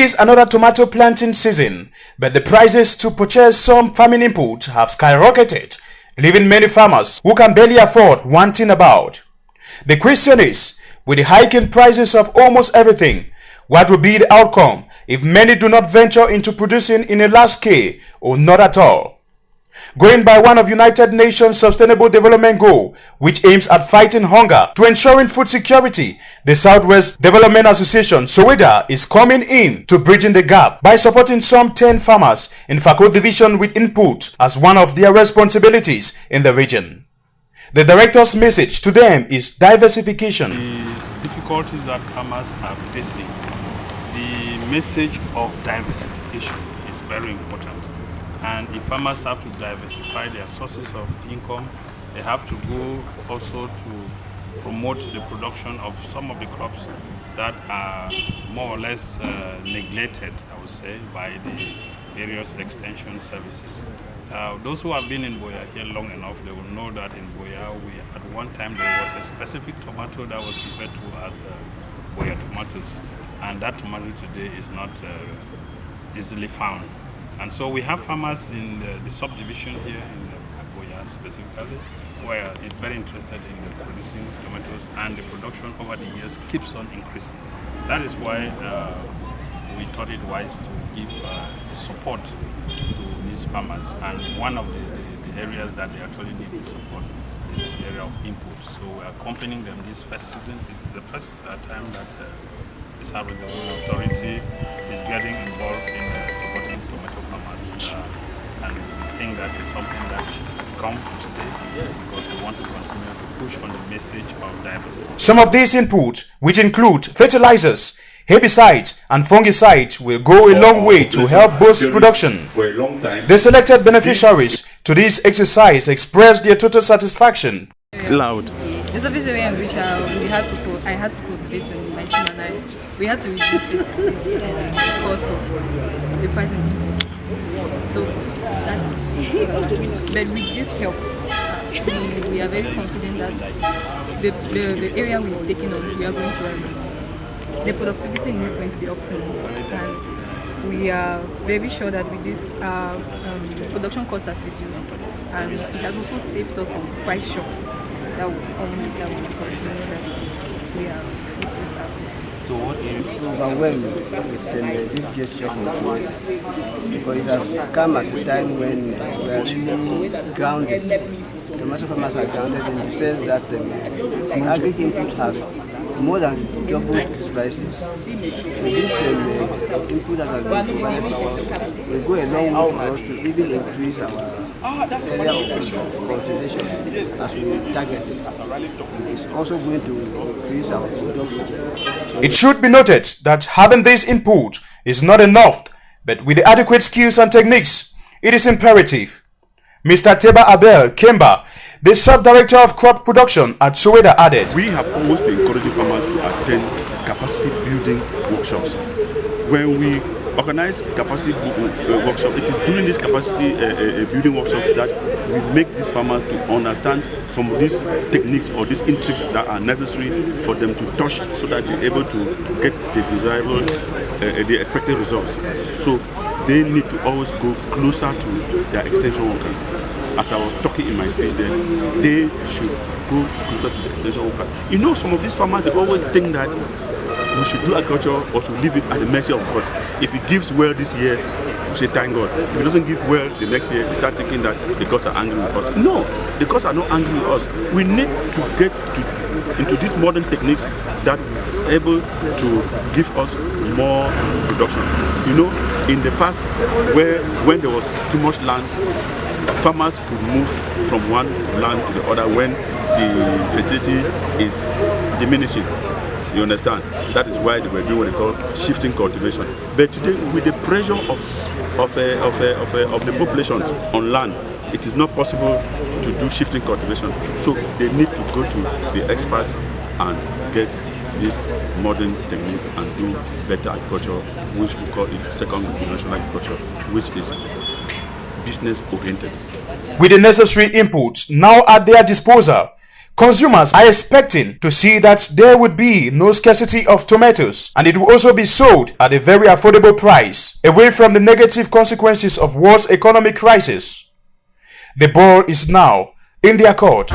is another tomato planting season, but the prices to purchase some farming inputs have skyrocketed, leaving many farmers who can barely afford wanting about. The question is, with the hiking prices of almost everything, what will be the outcome if many do not venture into producing in a large scale or not at all? Going by one of United Nations Sustainable Development Goal, which aims at fighting hunger to ensuring food security, the Southwest Development Association, SOWEDA, is coming in to bridging the gap by supporting some 10 farmers in Fako division with input as one of their responsibilities in the region. The director's message to them is diversification. The difficulties that farmers are facing, the message of diversification is very important. And if farmers have to diversify their sources of income, they have to go also to promote the production of some of the crops that are more or less neglected, I would say, by the various extension services. Those who have been in Buea here long enough, they will know that in Buea, at one time there was a specific tomato that was referred to as Buea tomatoes, and that tomato today is not easily found. And so we have farmers in the subdivision here in Buea specifically, where it's very interested in producing tomatoes, and the production over the years keeps on increasing. That is why we thought it wise to give support to these farmers. And one of the areas that they actually need the support is the area of input. So we're accompanying them this first season. This is the first time that the South Reservoir Authority is getting involved in supporting tomato farmers. And we think that is something that has come to stay, because we want to continue to push on the message of diversity. Some of these inputs, which include fertilizers, herbicides and fungicides, will go a long way to help boost production. The selected beneficiaries to this exercise expressed their total satisfaction. Loud. There's obviously a way in which I had to cultivate in 1999. We had to reduce it this season because of the price of it. So that's but with this help, we are very confident that the area we've taken on, we are going to the productivity is going to be optimal, and we are very sure that with this production cost has reduced, and it has also saved us on price shocks that will come because we know that we have reduced our cost. So what is overwhelmed with this gesture from SOWEDA, because it has come at a time when we are really grounded. Tomato farmers are grounded in the sense that agric input has more than doubled its prices. So this input that has been provided to us will go a long way for us to even increase our area of cultivation as we target it. It's also going to increase our production. It should be noted that having this input is not enough, but with the adequate skills and techniques, it is imperative. Mr. Teba Abel Kemba, the sub-director of crop production at SOWEDA, added, "We have always been encouraging farmers to attend capacity building workshops. When we organize capacity workshop, it is during these capacity building workshops that we make these farmers to understand some of these techniques or these intrigues that are necessary for them to touch, so that they're able to get the desirable, the expected results. So they need to always go closer to their extension workers. As I was talking in my speech there, they should go closer to the extension workers. You know, some of these farmers, they always think that we should do agriculture or should leave it at the mercy of God. If it gives well this year, we say thank God. If it doesn't give well the next year, we start thinking that the gods are angry with us. No, the gods are not angry with us. We need to get into these modern techniques that are able to give us more production. You know, in the past, when there was too much land, farmers could move from one land to the other when the fertility is diminishing. You understand? That is why they were doing what they call shifting cultivation. But today, with the pressure of the population on land, it is not possible to do shifting cultivation. So they need to go to the experts and get these modern techniques and do better agriculture, which we call it second conventional agriculture, which is business oriented. With the necessary inputs now at their disposal, Consumers are expecting to see that there would be no scarcity of tomatoes, and it will also be sold at a very affordable price, away from the negative consequences of world's economic crisis. The ball is now in their court.